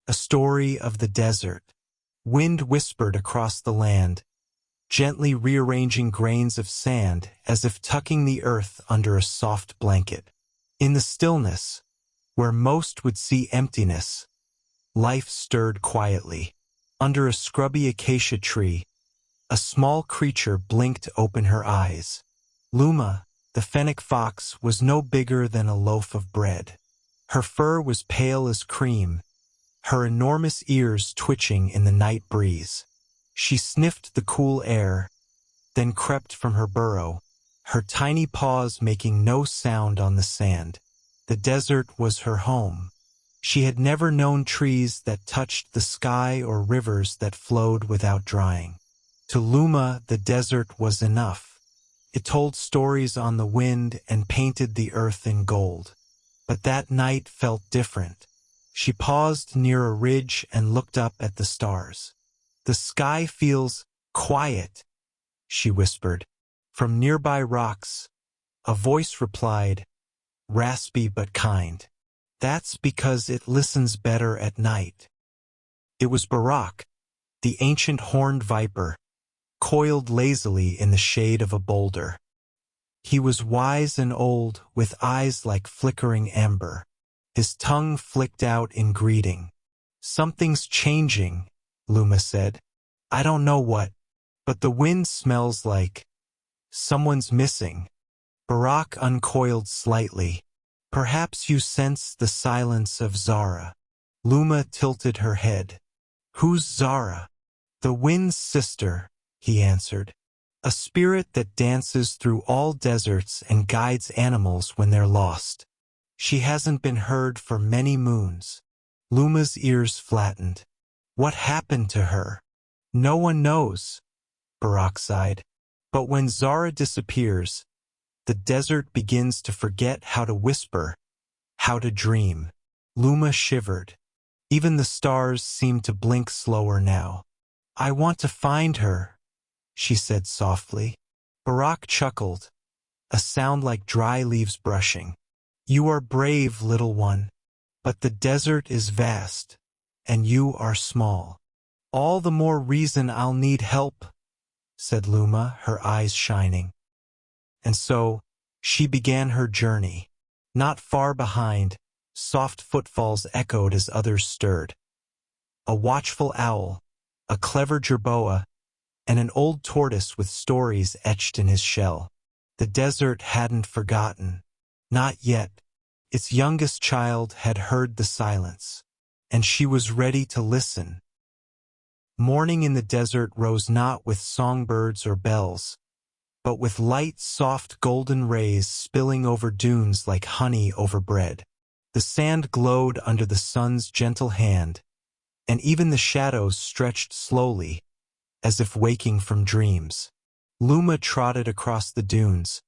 a story of the desert. Wind whispered across the land, gently rearranging grains of sand as if tucking the earth under a soft blanket. In the stillness, where most would see emptiness, life stirred quietly. Under a scrubby acacia tree, a small creature blinked open her eyes. Luma, the fennec fox, was no bigger than a loaf of bread. Her fur was pale as cream, her enormous ears twitching in the night breeze. She sniffed the cool air, then crept from her burrow, her tiny paws making no sound on the sand. The desert was her home. She had never known trees that touched the sky or rivers that flowed without drying. To Luma, the desert was enough. It told stories on the wind and painted the earth in gold. But that night felt different. She paused near a ridge and looked up at the stars. "The sky feels quiet," she whispered. From nearby rocks, a voice replied, raspy but kind. "That's because it listens better at night." It was Barak, the ancient horned viper, coiled lazily in the shade of a boulder. He was wise and old, with eyes like flickering amber. His tongue flicked out in greeting. "Something's changing," Luma said. "I don't know what, but the wind smells like someone's missing." Barak uncoiled slightly. "Perhaps you sense the silence of Zara." Luma tilted her head. "Who's Zara?" "The wind's sister," he answered. "A spirit that dances through all deserts and guides animals when they're lost. She hasn't been heard for many moons." Luma's ears flattened. "What happened to her?" "No one knows," Barak sighed. "But when Zara disappears, the desert begins to forget how to whisper, how to dream." Luma shivered. Even the stars seemed to blink slower now. "I want to find her," she said softly. Barak chuckled, a sound like dry leaves brushing. "You are brave, little one, but the desert is vast, and you are small." "All the more reason I'll need help," said Luma, her eyes shining. And so, she began her journey. Not far behind, soft footfalls echoed as others stirred. A watchful owl, a clever jerboa, and an old tortoise with stories etched in his shell. The desert hadn't forgotten. Not yet. Its youngest child had heard the silence, and she was ready to listen. Morning in the desert rose not with songbirds or bells, but with light, soft golden rays spilling over dunes like honey over bread. The sand glowed under the sun's gentle hand, and even the shadows stretched slowly, as if waking from dreams. Luma trotted across the dunes,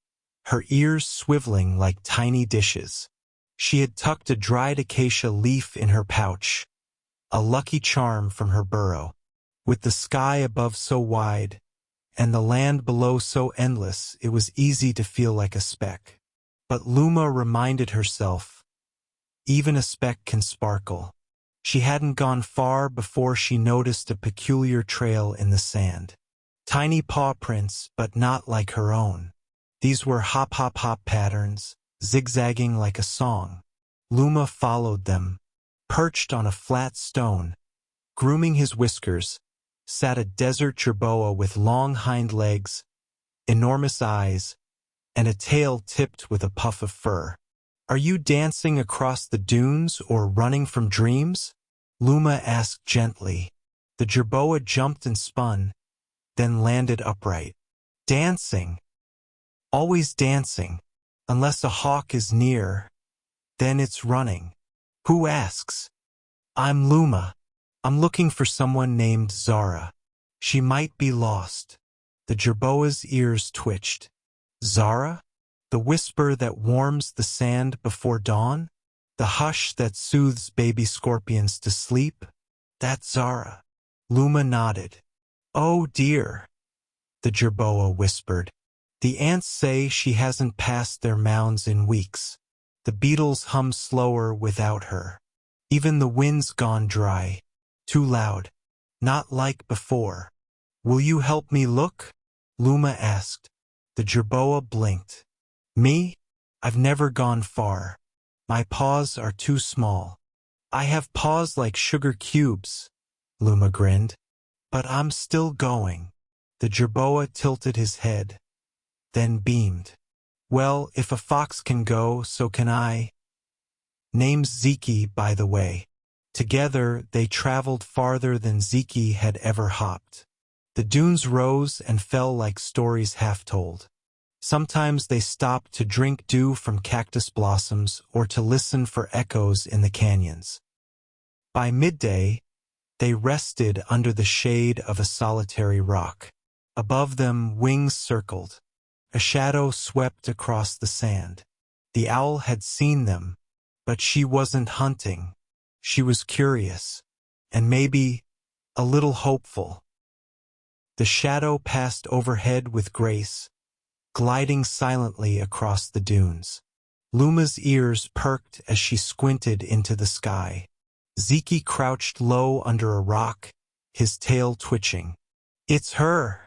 her ears swiveling like tiny dishes. She had tucked a dried acacia leaf in her pouch, a lucky charm from her burrow. With the sky above so wide, and the land below so endless, it was easy to feel like a speck. But Luma reminded herself, even a speck can sparkle. She hadn't gone far before she noticed a peculiar trail in the sand. Tiny paw prints, but not like her own. These were hop-hop-hop patterns, zigzagging like a song. Luma followed them. Perched on a flat stone, grooming his whiskers, sat a desert jerboa with long hind legs, enormous eyes, and a tail tipped with a puff of fur. "Are you dancing across the dunes or running from dreams?" Luma asked gently. The jerboa jumped and spun, then landed upright. "Dancing. Always dancing. Unless a hawk is near, then it's running." "Who asks?" "I'm Luma. I'm looking for someone named Zara. She might be lost." The jerboa's ears twitched. "Zara? The whisper that warms the sand before dawn? The hush that soothes baby scorpions to sleep? That's Zara." Luma nodded. "Oh dear," the jerboa whispered. "The ants say she hasn't passed their mounds in weeks. The beetles hum slower without her." Even the wind's gone dry. Too loud. Not like before. Will you help me look? Luma asked. The jerboa blinked. Me? I've never gone far. My paws are too small. I have paws like sugar cubes, Luma grinned. But I'm still going. The jerboa tilted his head, then beamed. Well, if a fox can go, so can I. Name's Zeke, by the way. Together, they traveled farther than Zeke had ever hopped. The dunes rose and fell like stories half told. Sometimes they stopped to drink dew from cactus blossoms or to listen for echoes in the canyons. By midday, they rested under the shade of a solitary rock. Above them, wings circled. A shadow swept across the sand. The owl had seen them, but she wasn't hunting. She was curious, and maybe a little hopeful. The shadow passed overhead with grace, gliding silently across the dunes. Luma's ears perked as she squinted into the sky. Zeke crouched low under a rock, his tail twitching. It's her,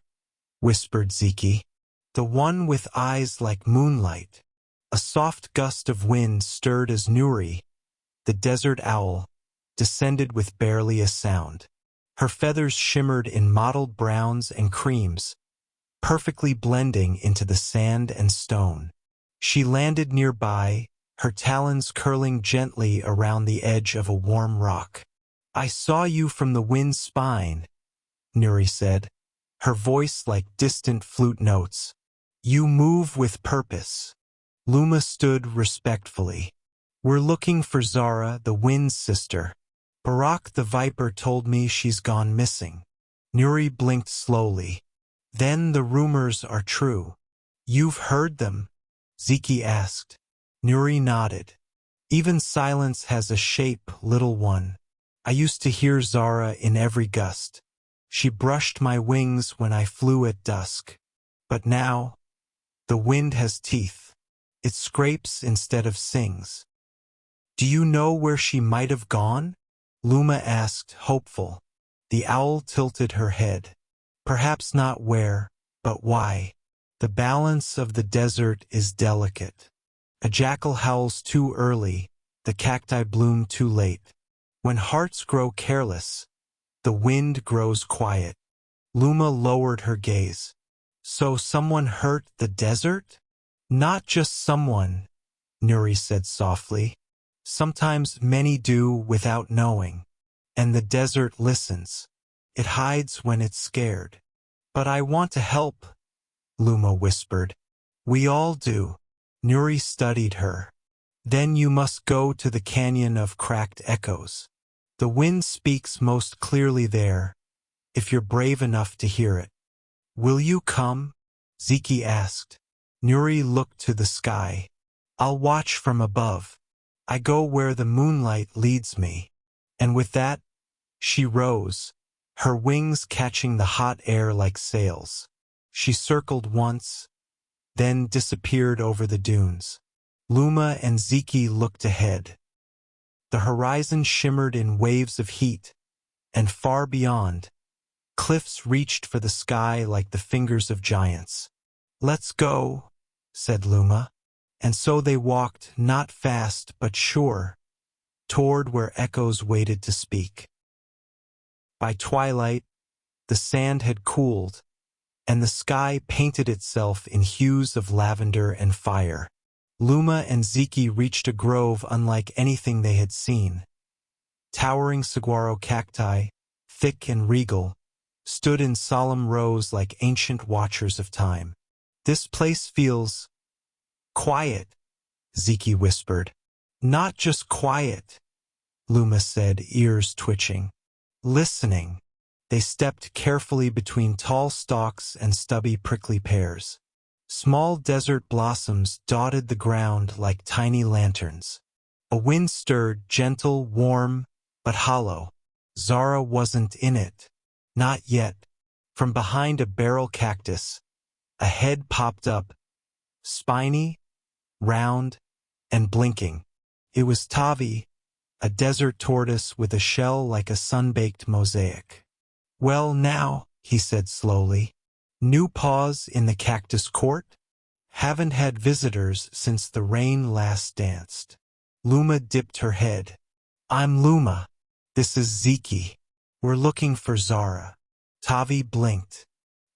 whispered Zeke. The one with eyes like moonlight. A soft gust of wind stirred as Nuri, the desert owl, descended with barely a sound. Her feathers shimmered in mottled browns and creams, perfectly blending into the sand and stone. She landed nearby, her talons curling gently around the edge of a warm rock. I saw you from the wind's spine, Nuri said, her voice like distant flute notes. You move with purpose. Luma stood respectfully. We're looking for Zara, the wind's sister. Barak the viper told me she's gone missing. Nuri blinked slowly. Then the rumors are true. You've heard them? Zeke asked. Nuri nodded. Even silence has a shape, little one. I used to hear Zara in every gust. She brushed my wings when I flew at dusk. But now, the wind has teeth. It scrapes instead of sings. Do you know where she might have gone? Luma asked, hopeful. The owl tilted her head. Perhaps not where, but why. The balance of the desert is delicate. A jackal howls too early, the cacti bloom too late. When hearts grow careless, the wind grows quiet. Luma lowered her gaze. So someone hurt the desert? Not just someone, Nuri said softly. Sometimes many do without knowing. And the desert listens. It hides when it's scared. But I want to help, Luma whispered. We all do. Nuri studied her. Then you must go to the canyon of cracked echoes. The wind speaks most clearly there, if you're brave enough to hear it. Will you come? Zeke asked. Nuri looked to the sky. I'll watch from above. I go where the moonlight leads me. And with that, she rose, her wings catching the hot air like sails. She circled once, then disappeared over the dunes. Luma and Zeke looked ahead. The horizon shimmered in waves of heat, and far beyond, cliffs reached for the sky like the fingers of giants. Let's go, said Luma. And so they walked, not fast but sure, toward where echoes waited to speak. By twilight, the sand had cooled, and the sky painted itself in hues of lavender and fire. Luma and Zeke reached a grove unlike anything they had seen. Towering saguaro cacti, thick and regal, stood in solemn rows like ancient watchers of time. This place feels quiet, Zeke whispered. Not just quiet, Luma said, ears twitching. Listening. They stepped carefully between tall stalks and stubby prickly pears. Small desert blossoms dotted the ground like tiny lanterns. A wind stirred, gentle, warm, but hollow. Zara wasn't in it. Not yet. From behind a barrel cactus, a head popped up, spiny, round, and blinking. It was Tavi, a desert tortoise with a shell like a sun-baked mosaic. "Well now," he said slowly. "New pause in the cactus court? Haven't had visitors since the rain last danced." Luma dipped her head. "I'm Luma. This is Ziki. We're looking for Zara." Tavi blinked.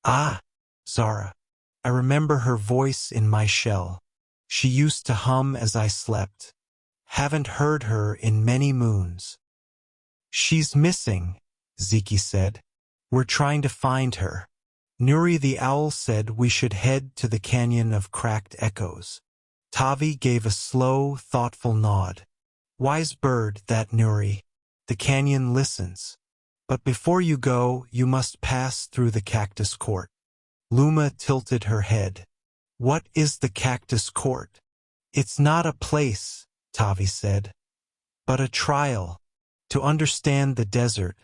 "Ah, Zara. I remember her voice in my shell. She used to hum as I slept. Haven't heard her in many moons." "She's missing," Ziki said. "We're trying to find her." Nuri the owl said we should head to the canyon of cracked echoes. Tavi gave a slow, thoughtful nod. "Wise bird, that Nuri. The canyon listens. But before you go, you must pass through the cactus court." Luma tilted her head. "What is the cactus court?" "It's not a place," Tavi said, "but a trial. To understand the desert,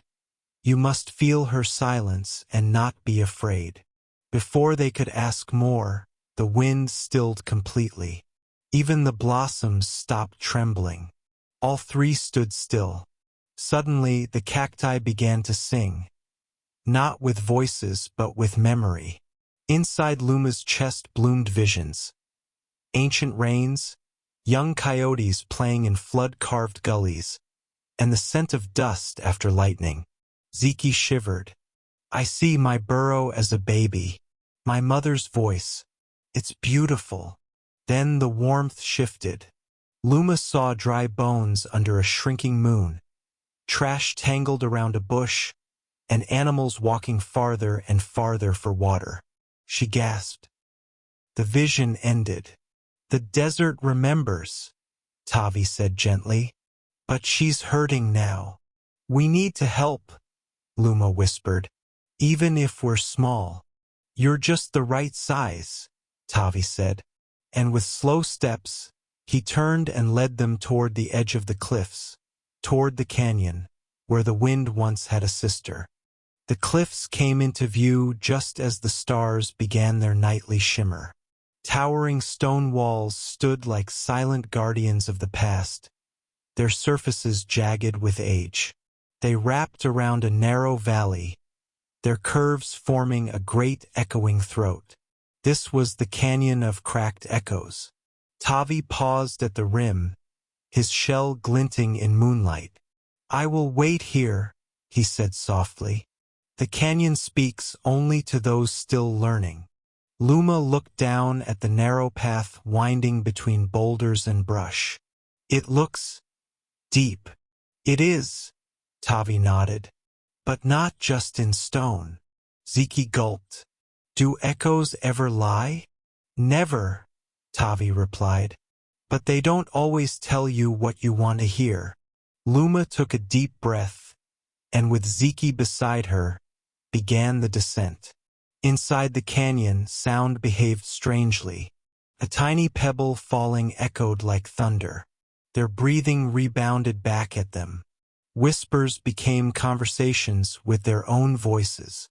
you must feel her silence and not be afraid." Before they could ask more, the wind stilled completely. Even the blossoms stopped trembling. All three stood still. Suddenly, the cacti began to sing. Not with voices, but with memory. Inside Luma's chest bloomed visions. Ancient rains, young coyotes playing in flood-carved gullies, and the scent of dust after lightning. Ziki shivered. "I see my burrow as a baby. My mother's voice. It's beautiful." Then the warmth shifted. Luma saw dry bones under a shrinking moon, trash tangled around a bush, and animals walking farther and farther for water. She gasped. The vision ended. "The desert remembers," Tavi said gently. "But she's hurting now. We need to help," Luma whispered. "Even if we're small." "You're just the right size," Tavi said. And with slow steps, he turned and led them toward the edge of the cliffs, toward the canyon, where the wind once had a sister. The cliffs came into view just as the stars began their nightly shimmer. Towering stone walls stood like silent guardians of the past, their surfaces jagged with age. They wrapped around a narrow valley, their curves forming a great echoing throat. This was the Canyon of Cracked Echoes. Tavi paused at the rim, his shell glinting in moonlight. "I will wait here," he said softly. "The canyon speaks only to those still learning." Luma looked down at the narrow path winding between boulders and brush. "It looks deep." "It is," Tavi nodded. "But not just in stone." Ziki gulped. "Do echoes ever lie?" "Never," Tavi replied. "But they don't always tell you what you want to hear." Luma took a deep breath, and with Ziki beside her, began the descent. Inside the canyon, sound behaved strangely. A tiny pebble falling echoed like thunder. Their breathing rebounded back at them. Whispers became conversations with their own voices.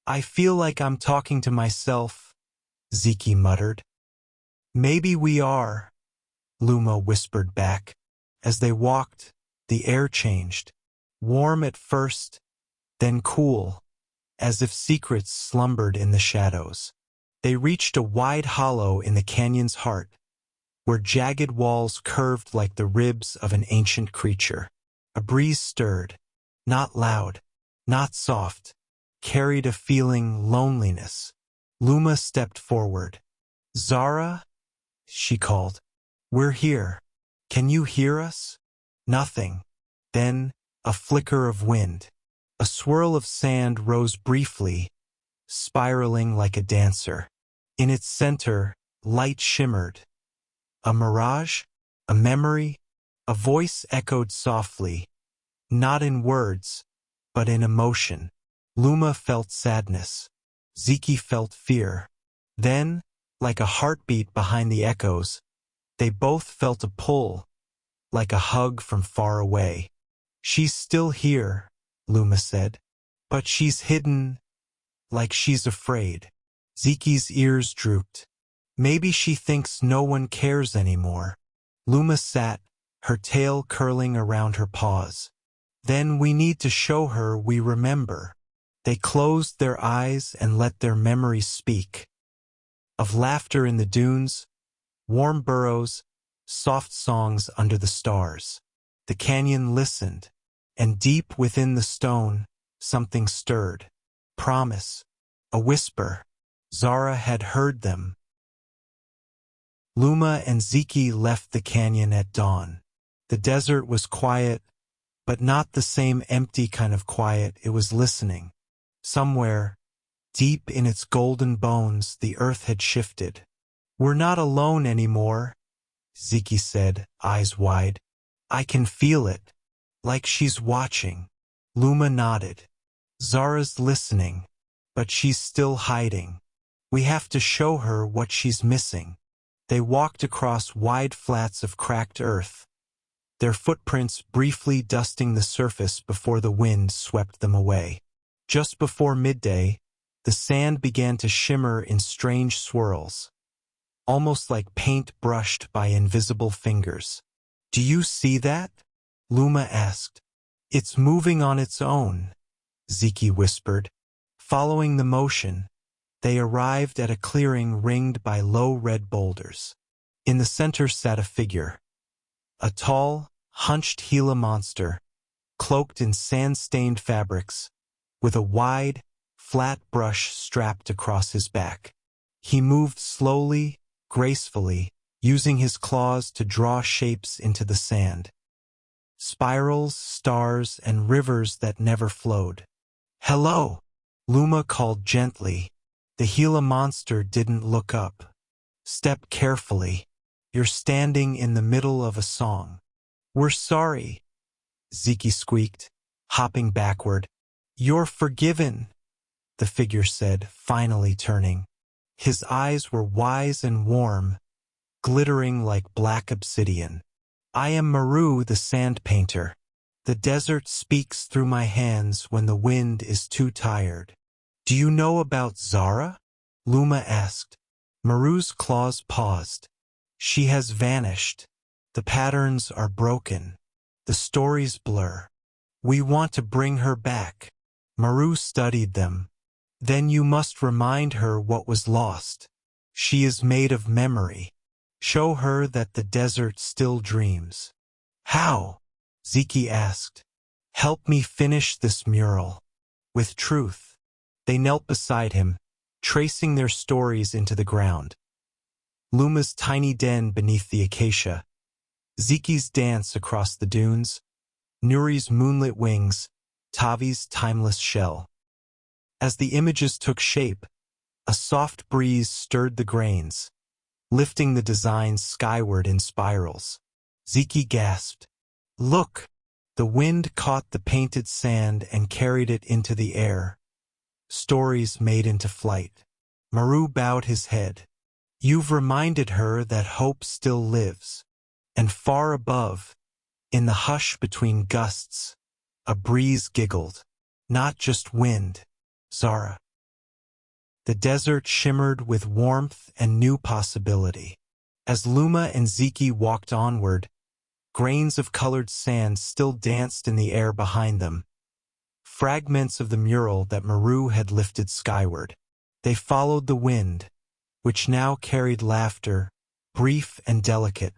"I feel like I'm talking to myself," Ziki muttered. "Maybe we are," Luma whispered back. As they walked, the air changed. Warm at first, then cool, as if secrets slumbered in the shadows. They reached a wide hollow in the canyon's heart, where jagged walls curved like the ribs of an ancient creature. A breeze stirred, not loud, not soft, carried a feeling loneliness. Luma stepped forward. "Zara?" she called. "We're here. Can you hear us?" Nothing. Then, a flicker of wind. A swirl of sand rose briefly, spiraling like a dancer. In its center, light shimmered. A mirage? A memory? A voice echoed softly, not in words, but in emotion. Luma felt sadness. Ziki felt fear. Then, like a heartbeat behind the echoes, they both felt a pull, like a hug from far away. "She's still here," Luma said, "but she's hidden, like she's afraid." Ziki's ears drooped. "Maybe she thinks no one cares anymore." Luma sat, her tail curling around her paws. Then we need to show her we remember. They closed their eyes and let their memories speak. Of laughter in the dunes, warm burrows, soft songs under the stars. The canyon listened, and deep within the stone, something stirred. Promise. A whisper. Zara had heard them. Luma and Ziki left the canyon at dawn. The desert was quiet, but not the same empty kind of quiet. It was listening. Somewhere, deep in its golden bones, the earth had shifted. We're not alone anymore, Ziki said, eyes wide. I can feel it, like she's watching. Luma nodded. Zara's listening, but she's still hiding. We have to show her what she's missing. They walked across wide flats of cracked earth, their footprints briefly dusting the surface before the wind swept them away. Just before midday, the sand began to shimmer in strange swirls, almost like paint brushed by invisible fingers. Do you see that? Luma asked. It's moving on its own, Ziki whispered. Following the motion, they arrived at a clearing ringed by low red boulders. In the center sat a figure, a tall, hunched Gila monster, cloaked in sand-stained fabrics, with a wide, flat brush strapped across his back. He moved slowly, gracefully, using his claws to draw shapes into the sand. Spirals, stars, and rivers that never flowed. Hello, Luma called gently. The Gila monster didn't look up. Step carefully. You're standing in the middle of a song. We're sorry, Ziki squeaked, hopping backward. You're forgiven, the figure said, finally turning. His eyes were wise and warm, glittering like black obsidian. I am Maru, the sand painter. The desert speaks through my hands when the wind is too tired. Do you know about Zara? Luma asked. Maru's claws paused. She has vanished. The patterns are broken. The stories blur. We want to bring her back. Maru studied them. Then you must remind her what was lost. She is made of memory. Show her that the desert still dreams. How? Ziki asked. Help me finish this mural. With truth. They knelt beside him, tracing their stories into the ground. Luma's tiny den beneath the acacia, Ziki's dance across the dunes, Nuri's moonlit wings, Tavi's timeless shell. As the images took shape, a soft breeze stirred the grains, lifting the designs skyward in spirals. Ziki gasped. Look! The wind caught the painted sand and carried it into the air. Stories made into flight. Maru bowed his head. You've reminded her that hope still lives. And far above, in the hush between gusts, a breeze giggled. Not just wind, Zara. The desert shimmered with warmth and new possibility. As Luma and Ziki walked onward, grains of colored sand still danced in the air behind them. Fragments of the mural that Maru had lifted skyward. They followed the wind, which now carried laughter, brief and delicate,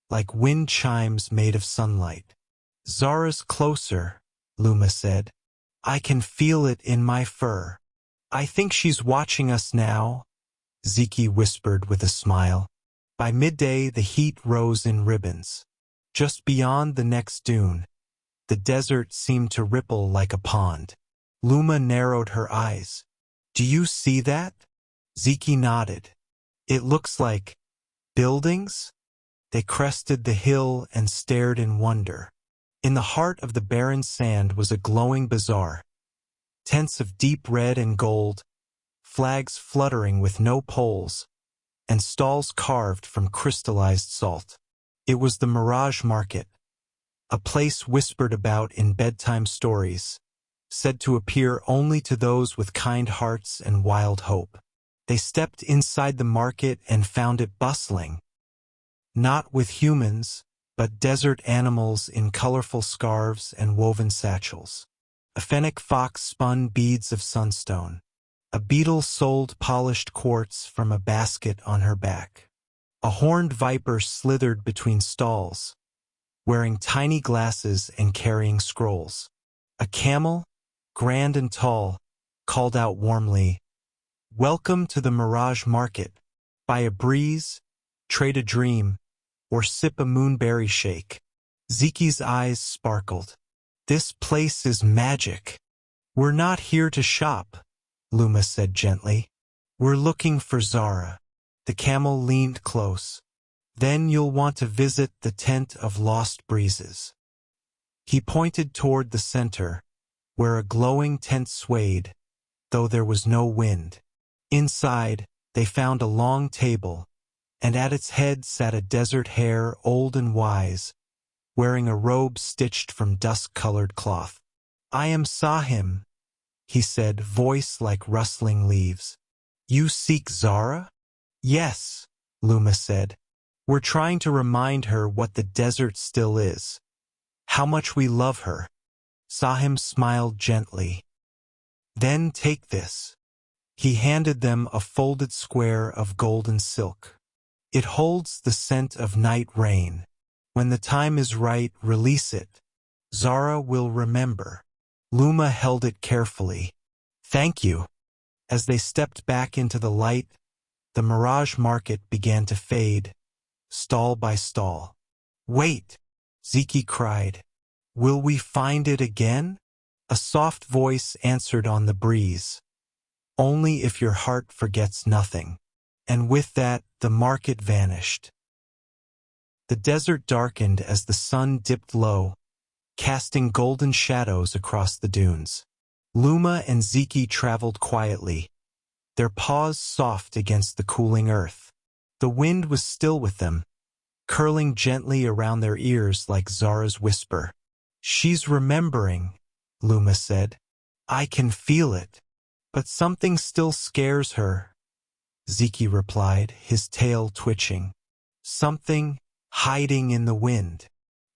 like wind chimes made of sunlight. Zara's closer, Luma said. I can feel it in my fur. I think she's watching us now, Ziki whispered with a smile. By midday, the heat rose in ribbons. Just beyond the next dune, the desert seemed to ripple like a pond. Luma narrowed her eyes. Do you see that? Ziki nodded. It looks like buildings? They crested the hill and stared in wonder. In the heart of the barren sand was a glowing bazaar. Tents of deep red and gold, flags fluttering with no poles, and stalls carved from crystallized salt. It was the Mirage Market, a place whispered about in bedtime stories, said to appear only to those with kind hearts and wild hope. They stepped inside the market and found it bustling. Not with humans, but desert animals in colorful scarves and woven satchels. A fennec fox spun beads of sunstone. A beetle sold polished quartz from a basket on her back. A horned viper slithered between stalls, wearing tiny glasses and carrying scrolls. A camel, grand and tall, called out warmly, "Welcome to the Mirage Market. Buy a breeze, trade a dream, or sip a moonberry shake." Zeki's eyes sparkled. "This place is magic." "We're not here to shop," Luma said gently. "We're looking for Zara." The camel leaned close. "Then you'll want to visit the Tent of Lost Breezes." He pointed toward the center, where a glowing tent swayed, though there was no wind. Inside, they found a long table, and at its head sat a desert hare old and wise, wearing a robe stitched from dusk-colored cloth. "I am Sahim," he said, voice like rustling leaves. "You seek Zara?" "Yes," Luma said. "We're trying to remind her what the desert still is. How much we love her." Sahim smiled gently. "Then take this." He handed them a folded square of golden silk. "It holds the scent of night rain. When the time is right, release it. Zara will remember." Luma held it carefully. "Thank you." As they stepped back into the light, the Mirage Market began to fade, stall by stall. "Wait!" Zeki cried. "Will we find it again?" A soft voice answered on the breeze. "Only if your heart forgets nothing." And with that, the market vanished. The desert darkened as the sun dipped low, casting golden shadows across the dunes. Luma and Zeki traveled quietly, their paws soft against the cooling earth. The wind was still with them, curling gently around their ears like Zara's whisper. "She's remembering," Luma said. "I can feel it. But something still scares her," Zeki replied, his tail twitching. "Something hiding in the wind."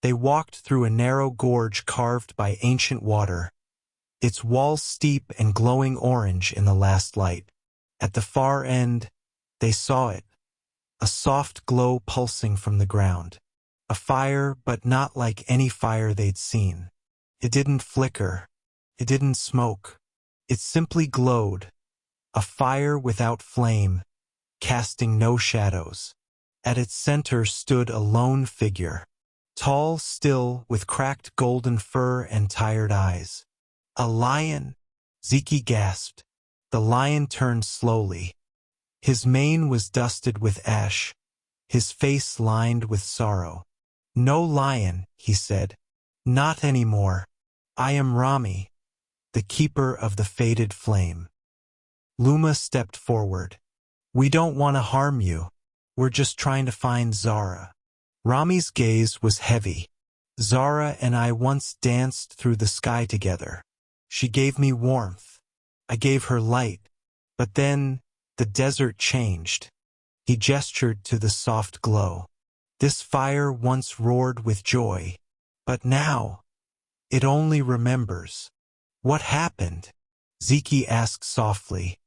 They walked through a narrow gorge carved by ancient water, its walls steep and glowing orange in the last light. At the far end, they saw it, a soft glow pulsing from the ground. A fire, but not like any fire they'd seen. It didn't flicker. It didn't smoke. It simply glowed, a fire without flame, casting no shadows. At its center stood a lone figure, tall, still, with cracked golden fur and tired eyes. "A lion!" Zeki gasped. The lion turned slowly. His mane was dusted with ash, his face lined with sorrow. "No lion," he said. "Not anymore. I am Rami, the keeper of the faded flame." Luma stepped forward. "We don't want to harm you. We're just trying to find Zara." Rami's gaze was heavy. "Zara and I once danced through the sky together. She gave me warmth. I gave her light. But then, the desert changed." He gestured to the soft glow. "This fire once roared with joy. But now, it only remembers." "What happened?" Zeki asked softly.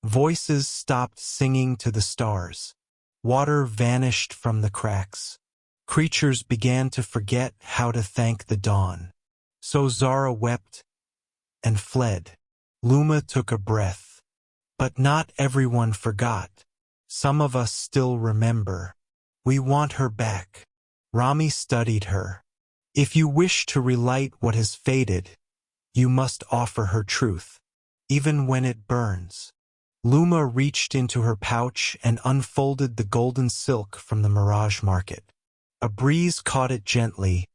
Voices stopped singing to the stars. Water vanished from the cracks. Creatures began to forget how to thank the dawn. So Zara wept and fled. Luma took a breath. "But not everyone forgot. Some of us still remember. We want her back." Rami studied her. "If you wish to relight what has faded, you must offer her truth, even when it burns." Luma reached into her pouch and unfolded the golden silk from the Mirage Market. A breeze caught it gently,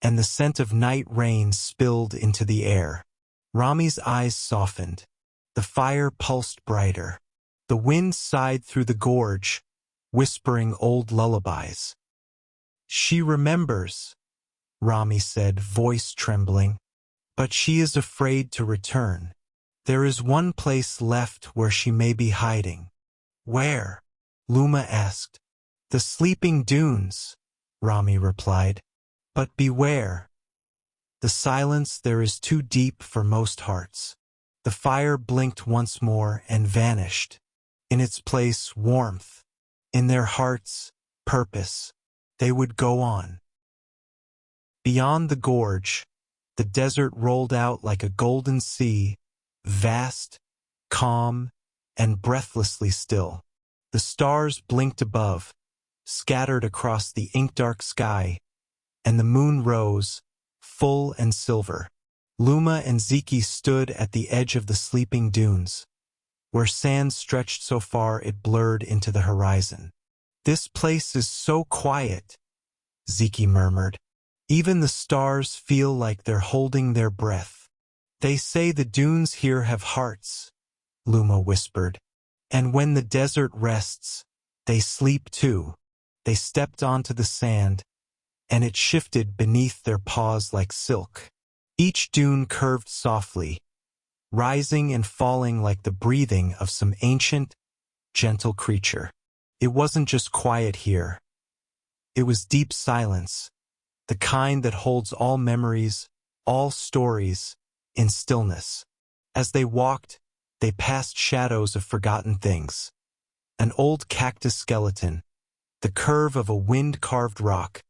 and the scent of night rain spilled into the air. Rami's eyes softened. The fire pulsed brighter. The wind sighed through the gorge, whispering old lullabies. "She remembers," Rami said, voice trembling. "But she is afraid to return. There is one place left where she may be hiding." "Where?" Luma asked. "The sleeping dunes," Rami replied. But beware. The silence there is too deep for most hearts. The fire blinked once more and vanished. In its place, warmth. In their hearts, purpose. They would go on. Beyond the gorge, the desert rolled out like a golden sea, vast, calm, and breathlessly still. The stars blinked above, scattered across the ink-dark sky, and the moon rose, full and silver. Luma and Ziki stood at the edge of the sleeping dunes, where sand stretched so far it blurred into the horizon. This place is so quiet, Ziki murmured. Even the stars feel like they're holding their breath. They say the dunes here have hearts, Luma whispered. And when the desert rests, they sleep too. They stepped onto the sand, and it shifted beneath their paws like silk. Each dune curved softly, rising and falling like the breathing of some ancient, gentle creature. It wasn't just quiet here. It was deep silence, the kind that holds all memories, all stories, in stillness. As they walked, they passed shadows of forgotten things. An old cactus skeleton, the curve of a wind-carved rock,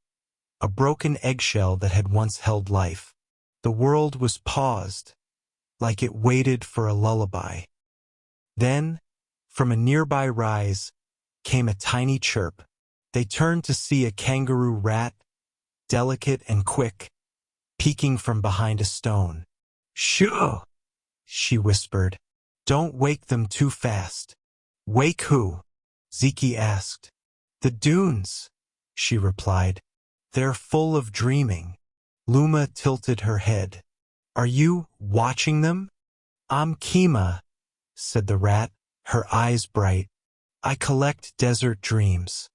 a broken eggshell that had once held life. The world was paused, like it waited for a lullaby. Then, from a nearby rise, came a tiny chirp. They turned to see a kangaroo rat, delicate and quick, peeking from behind a stone. "Shoo!" she whispered. "Don't wake them too fast." "Wake who?" Ziki asked. "The dunes," she replied. "They're full of dreaming." Luma tilted her head. "Are you watching them?" "I'm Kima," said the rat, her eyes bright. "I collect desert dreams.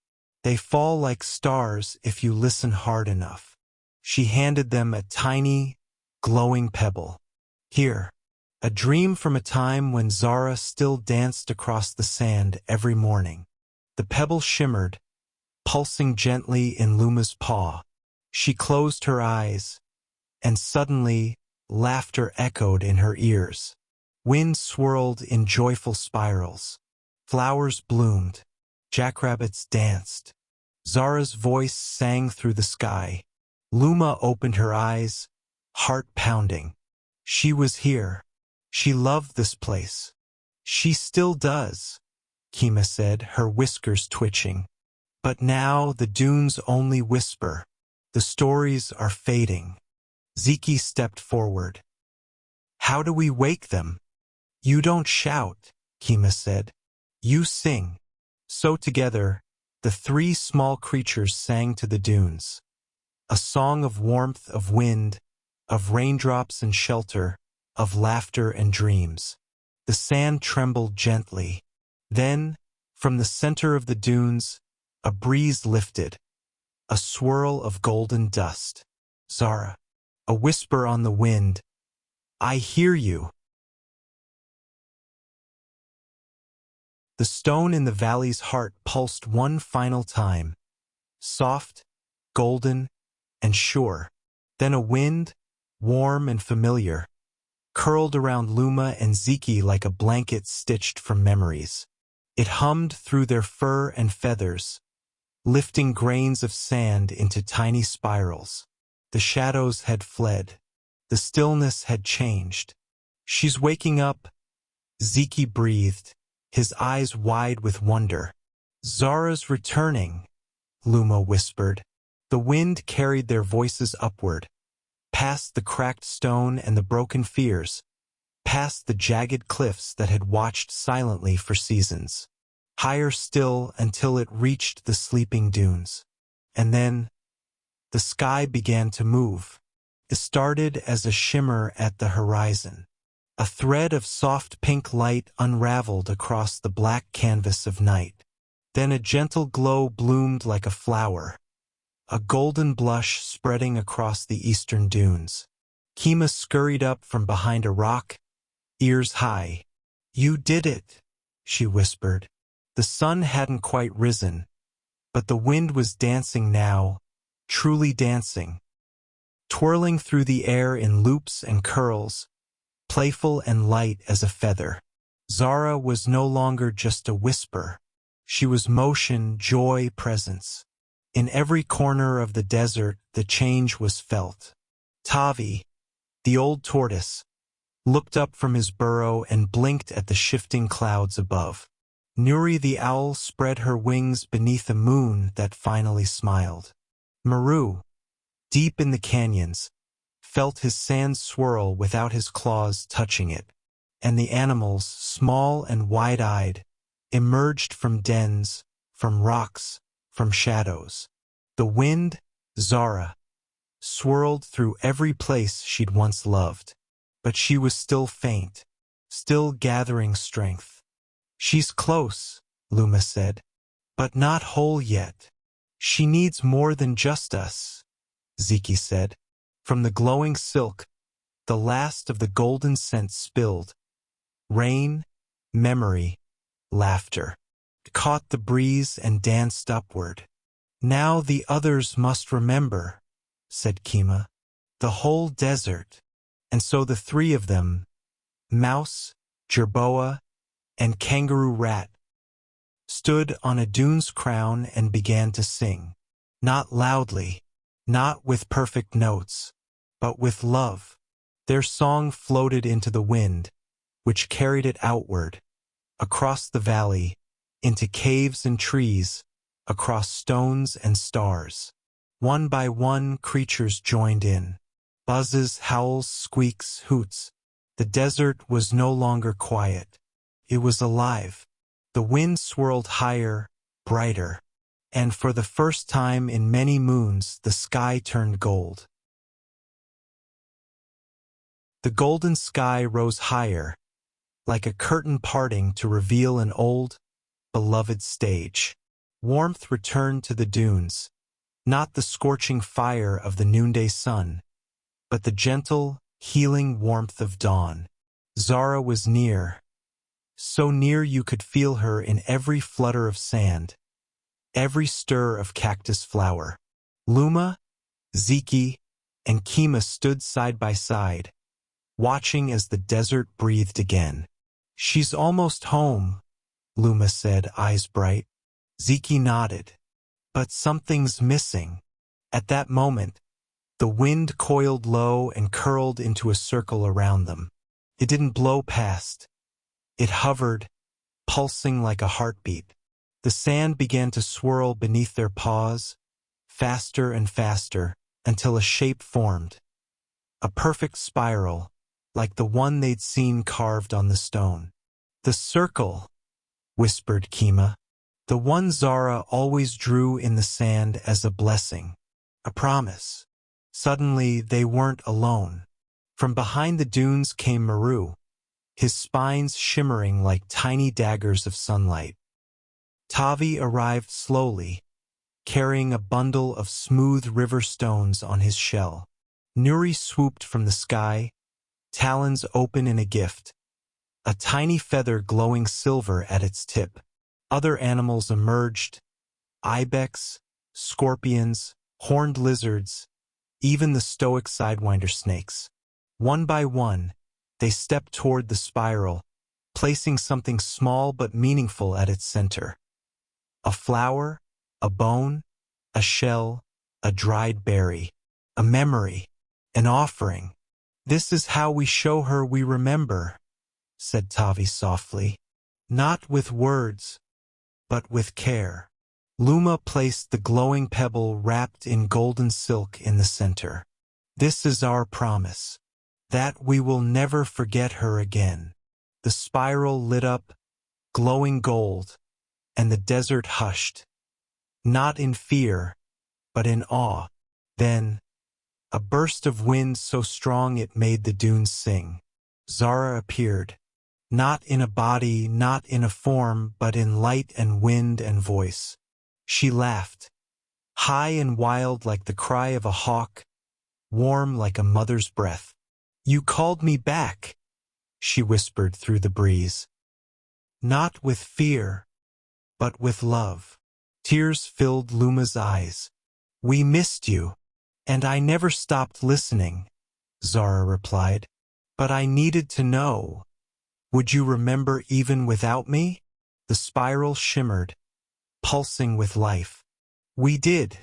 They fall like stars if you listen hard enough." She handed them a tiny, glowing pebble. "Here, a dream from a time when Zara still danced across the sand every morning." The pebble shimmered, pulsing gently in Luma's paw. She closed her eyes, and suddenly laughter echoed in her ears. Wind swirled in joyful spirals. Flowers bloomed. Jackrabbits danced. Zara's voice sang through the sky. Luma opened her eyes, heart pounding. She was here. She loved this place. "She still does," Kima said, her whiskers twitching. "But now the dunes only whisper. The stories are fading." Ziki stepped forward. "How do we wake them?" "You don't shout," Kima said. "You sing." So together, the three small creatures sang to the dunes. A song of warmth, of wind, of raindrops and shelter, of laughter and dreams. The sand trembled gently. Then, from the center of the dunes, a breeze lifted, a swirl of golden dust. "Zara." A whisper on the wind. "I hear you." The stone in the valley's heart pulsed one final time, soft, golden, and sure. Then a wind, warm and familiar, curled around Luma and Ziki like a blanket stitched from memories. It hummed through their fur and feathers, lifting grains of sand into tiny spirals. The shadows had fled. The stillness had changed. "She's waking up," Ziki breathed, his eyes wide with wonder. "Zara's returning," Luma whispered. The wind carried their voices upward, past the cracked stone and the broken fears, past the jagged cliffs that had watched silently for seasons, higher still until it reached the sleeping dunes. And then, the sky began to move. It started as a shimmer at the horizon. A thread of soft pink light unraveled across the black canvas of night. Then a gentle glow bloomed like a flower, a golden blush spreading across the eastern dunes. Kima scurried up from behind a rock, ears high. "You did it," she whispered. The sun hadn't quite risen, but the wind was dancing now, truly dancing, twirling through the air in loops and curls, playful and light as a feather. Zara was no longer just a whisper. She was motion, joy, presence. In every corner of the desert, the change was felt. Tavi, the old tortoise, looked up from his burrow and blinked at the shifting clouds above. Nuri the owl spread her wings beneath a moon that finally smiled. Maru, deep in the canyons, felt his sand swirl without his claws touching it, and the animals, small and wide-eyed, emerged from dens, from rocks, from shadows. The wind, Zara, swirled through every place she'd once loved, but she was still faint, still gathering strength. "She's close," Luma said, "but not whole yet. She needs more than just us," Ziki said. From the glowing silk, the last of the golden scent spilled. Rain, memory, laughter. It caught the breeze and danced upward. "Now the others must remember," said Kima. "The whole desert." And so the three of them, Mouse, Jerboa, and Kangaroo Rat, stood on a dune's crown and began to sing. Not loudly, not with perfect notes, but with love. Their song floated into the wind, which carried it outward, across the valley, into caves and trees, across stones and stars. One by one, creatures joined in. Buzzes, howls, squeaks, hoots. The desert was no longer quiet. It was alive. The wind swirled higher, brighter, and for the first time in many moons, the sky turned gold. The golden sky rose higher, like a curtain parting to reveal an old, beloved stage. Warmth returned to the dunes, not the scorching fire of the noonday sun, but the gentle, healing warmth of dawn. Zara was near, so near you could feel her in every flutter of sand, every stir of cactus flower. Luma, Ziki, and Kima stood side by side, watching as the desert breathed again. "She's almost home," Luma said, eyes bright. Ziki nodded. "But something's missing." At that moment, the wind coiled low and curled into a circle around them. It didn't blow past. It hovered, pulsing like a heartbeat. The sand began to swirl beneath their paws, faster and faster, until a shape formed. A perfect spiral, like the one they'd seen carved on the stone. "The circle," whispered Kima. "The one Zara always drew in the sand as a blessing, a promise." Suddenly, they weren't alone. From behind the dunes came Maru, his spines shimmering like tiny daggers of sunlight. Tavi arrived slowly, carrying a bundle of smooth river stones on his shell. Nuri swooped from the sky, talons open in a gift, a tiny feather glowing silver at its tip. Other animals emerged: ibex, scorpions, horned lizards, even the stoic sidewinder snakes. One by one, they stepped toward the spiral, placing something small but meaningful at its center. A flower, a bone, a shell, a dried berry, a memory, an offering. "This is how we show her we remember," said Tavi softly. "Not with words, but with care." Luma placed the glowing pebble wrapped in golden silk in the center. "This is our promise, that we will never forget her again." The spiral lit up, glowing gold, and the desert hushed, not in fear, but in awe. Then, a burst of wind so strong it made the dunes sing. Zara appeared, not in a body, not in a form, but in light and wind and voice. She laughed, high and wild like the cry of a hawk, warm like a mother's breath. "You called me back," she whispered through the breeze. "Not with fear, but with love." Tears filled Luma's eyes. We missed you, and I never stopped listening, Zara replied. But I needed to know. Would you remember even without me? The spiral shimmered, pulsing with life. We did,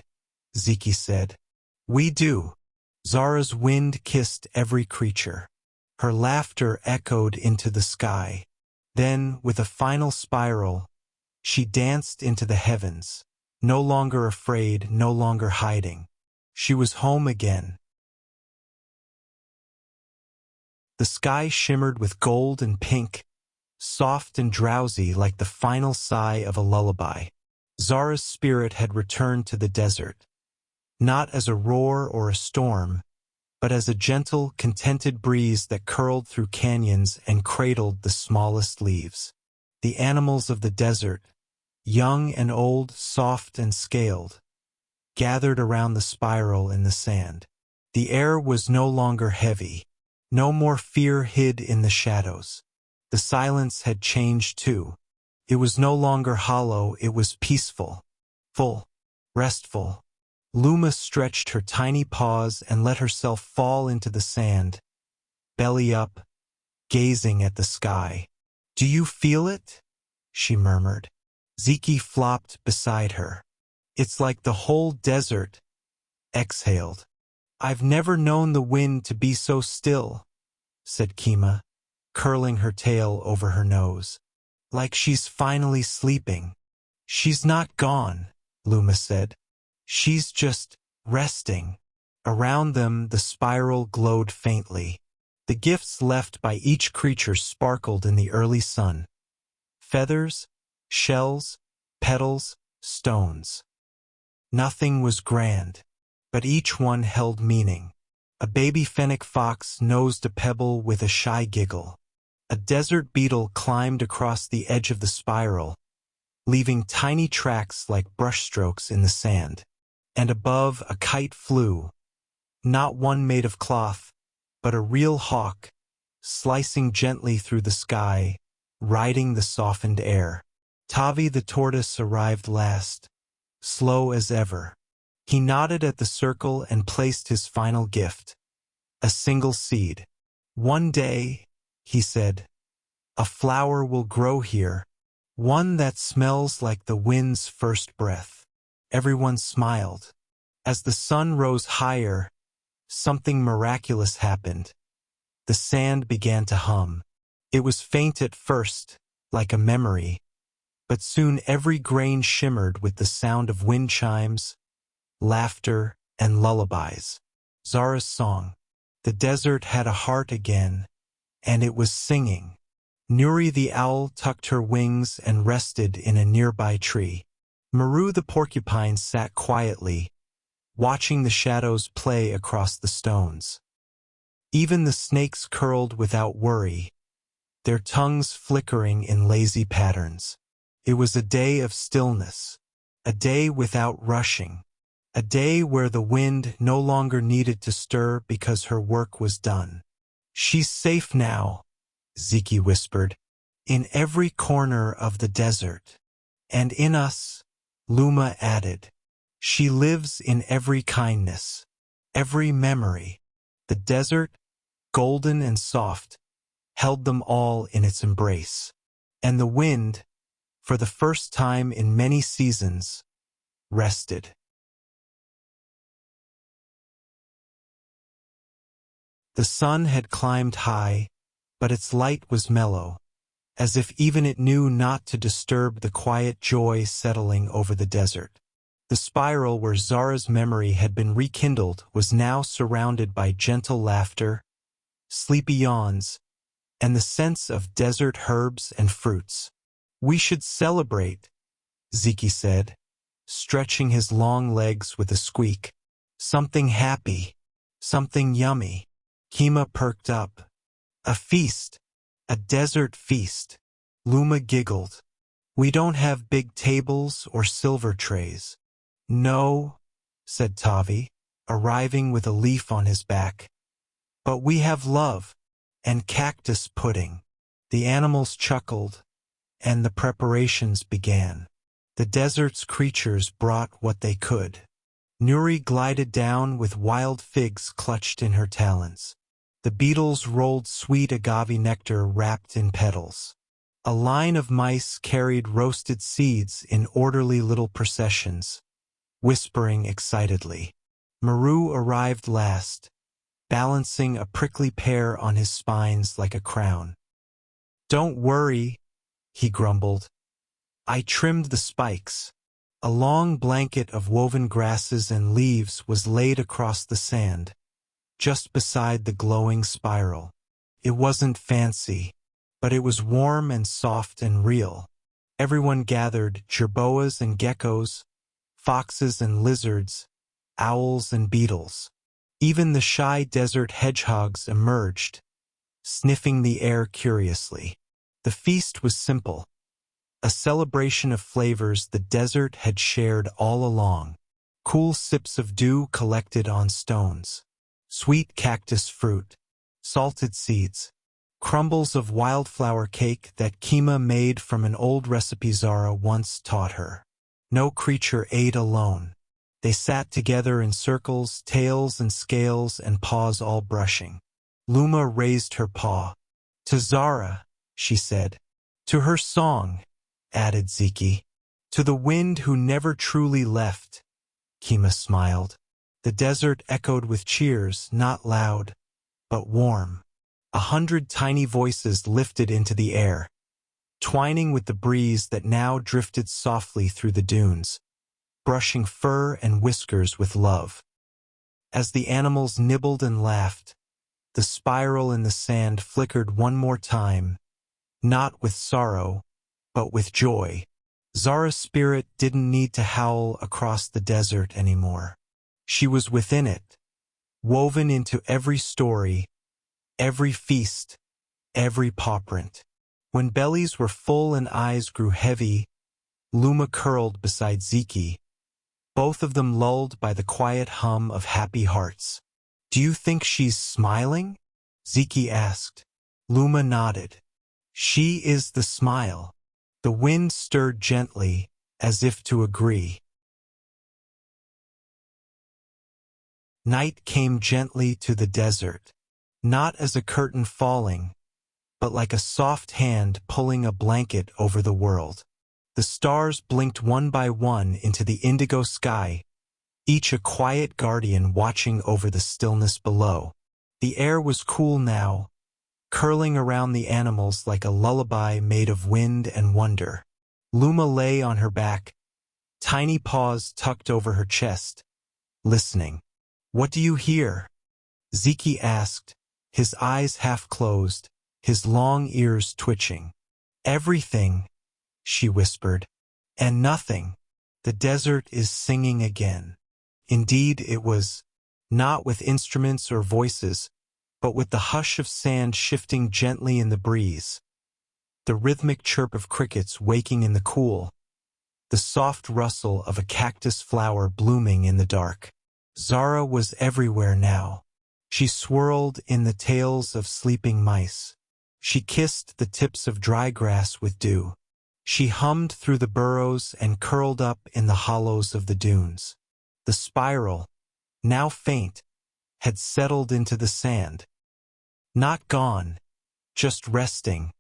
Ziki said. We do. Zara's wind kissed every creature. Her laughter echoed into the sky. Then, with a final spiral, she danced into the heavens, no longer afraid, no longer hiding. She was home again. The sky shimmered with gold and pink, soft and drowsy like the final sigh of a lullaby. Zara's spirit had returned to the desert, not as a roar or a storm, but as a gentle, contented breeze that curled through canyons and cradled the smallest leaves. The animals of the desert, young and old, soft and scaled, gathered around the spiral in the sand. The air was no longer heavy. No more fear hid in the shadows. The silence had changed too. It was no longer hollow, it was peaceful, full, restful. Luma stretched her tiny paws and let herself fall into the sand, belly up, gazing at the sky. Do you feel it? She murmured. Ziki flopped beside her. It's like the whole desert exhaled. I've never known the wind to be so still, said Kima, curling her tail over her nose. Like she's finally sleeping. She's not gone, Luma said. She's just resting. Around them, the spiral glowed faintly. The gifts left by each creature sparkled in the early sun. Feathers, shells, petals, stones. Nothing was grand, but each one held meaning. A baby fennec fox nosed a pebble with a shy giggle. A desert beetle climbed across the edge of the spiral, leaving tiny tracks like brushstrokes in the sand. And above, a kite flew, not one made of cloth, but a real hawk, slicing gently through the sky, riding the softened air. Tavi the tortoise arrived last, slow as ever. He nodded at the circle and placed his final gift, a single seed. One day, he said, a flower will grow here, one that smells like the wind's first breath. Everyone smiled. As the sun rose higher, something miraculous happened. The sand began to hum. It was faint at first, like a memory, but soon every grain shimmered with the sound of wind chimes, laughter, and lullabies. Zara's song. The desert had a heart again, and it was singing. Nuri the owl tucked her wings and rested in a nearby tree. Maru the porcupine sat quietly, watching the shadows play across the stones. Even the snakes curled without worry, their tongues flickering in lazy patterns. It was a day of stillness, a day without rushing, a day where the wind no longer needed to stir because her work was done. She's safe now, Ziki whispered, in every corner of the desert. And in us, Luma added. She lives in every kindness, every memory. The desert, golden and soft, held them all in its embrace. And the wind, for the first time in many seasons, rested. The sun had climbed high, but its light was mellow, as if even it knew not to disturb the quiet joy settling over the desert. The spiral where Zara's memory had been rekindled was now surrounded by gentle laughter, sleepy yawns, and the sense of desert herbs and fruits. We should celebrate, Ziki said, stretching his long legs with a squeak. Something happy, something yummy. Kima perked up. A feast, a desert feast. Luma giggled. We don't have big tables or silver trays. No, said Tavi, arriving with a leaf on his back. But we have love, and cactus pudding. The animals chuckled, and the preparations began. The desert's creatures brought what they could. Nuri glided down with wild figs clutched in her talons. The beetles rolled sweet agave nectar wrapped in petals. A line of mice carried roasted seeds in orderly little processions, whispering excitedly. Maru arrived last, balancing a prickly pear on his spines like a crown. "Don't worry," he grumbled. "I trimmed the spikes." A long blanket of woven grasses and leaves was laid across the sand, just beside the glowing spiral. It wasn't fancy, but it was warm and soft and real. Everyone gathered, jerboas and geckos, foxes and lizards, owls and beetles. Even the shy desert hedgehogs emerged, sniffing the air curiously. The feast was simple, a celebration of flavors the desert had shared all along. Cool sips of dew collected on stones, sweet cactus fruit, salted seeds, crumbles of wildflower cake that Kima made from an old recipe Zara once taught her. No creature ate alone. They sat together in circles, tails and scales and paws all brushing. Luma raised her paw. "To Zara," she said. "To her song," added Ziki. "To the wind who never truly left," Kima smiled. The desert echoed with cheers, not loud, but warm. 100 tiny voices lifted into the air, twining with the breeze that now drifted softly through the dunes, brushing fur and whiskers with love. As the animals nibbled and laughed, the spiral in the sand flickered one more time, not with sorrow, but with joy. Zara's spirit didn't need to howl across the desert anymore. She was within it, woven into every story, every feast, every paw print. When bellies were full and eyes grew heavy, Luma curled beside Ziki, both of them lulled by the quiet hum of happy hearts. "Do you think she's smiling?" Ziki asked. Luma nodded. "She is the smile." The wind stirred gently, as if to agree. Night came gently to the desert, not as a curtain falling, but like a soft hand pulling a blanket over the world. The stars blinked one by one into the indigo sky, each a quiet guardian watching over the stillness below. The air was cool now, curling around the animals like a lullaby made of wind and wonder. Luma lay on her back, tiny paws tucked over her chest, listening. "What do you hear?" Ziki asked, his eyes half closed, his long ears twitching. "Everything," she whispered. "And nothing. The desert is singing again." Indeed it was, not with instruments or voices, but with the hush of sand shifting gently in the breeze, the rhythmic chirp of crickets waking in the cool, the soft rustle of a cactus flower blooming in the dark. Zara was everywhere now. She swirled in the tails of sleeping mice. She kissed the tips of dry grass with dew. She hummed through the burrows and curled up in the hollows of the dunes. The spiral, now faint, had settled into the sand. Not gone, just resting,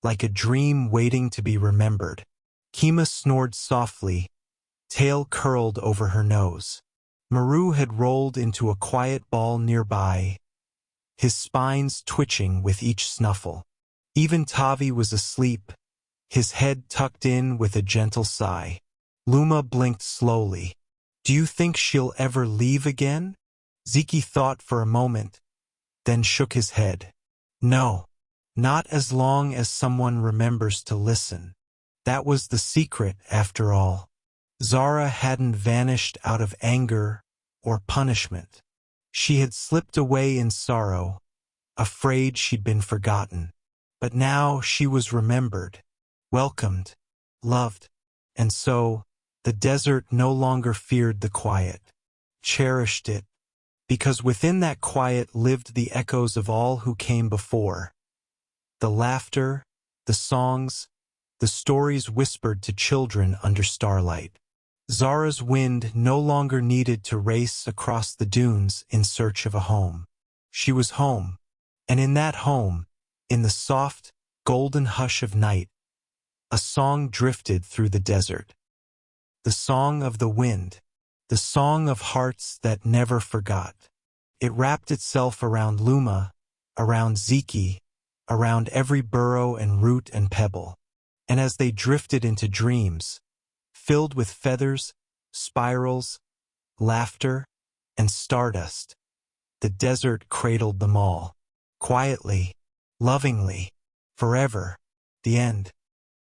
like a dream waiting to be remembered. Kima snored softly, tail curled over her nose. Maru had rolled into a quiet ball nearby, his spines twitching with each snuffle. Even Tavi was asleep, his head tucked in with a gentle sigh. Luma blinked slowly. "Do you think she'll ever leave again?" Ziki thought for a moment, then shook his head. "No, not as long as someone remembers to listen." That was the secret, after all. Zara hadn't vanished out of anger or punishment. She had slipped away in sorrow, afraid she'd been forgotten. But now she was remembered, welcomed, loved, and so the desert no longer feared the quiet, cherished it, because within that quiet lived the echoes of all who came before. The laughter, the songs, the stories whispered to children under starlight. Zara's wind no longer needed to race across the dunes in search of a home. She was home, and in that home, in the soft, golden hush of night, a song drifted through the desert. The song of the wind, the song of hearts that never forgot. It wrapped itself around Luma, around Ziki, around every burrow and root and pebble. And as they drifted into dreams, filled with feathers, spirals, laughter, and stardust, the desert cradled them all, quietly, lovingly, forever. The end.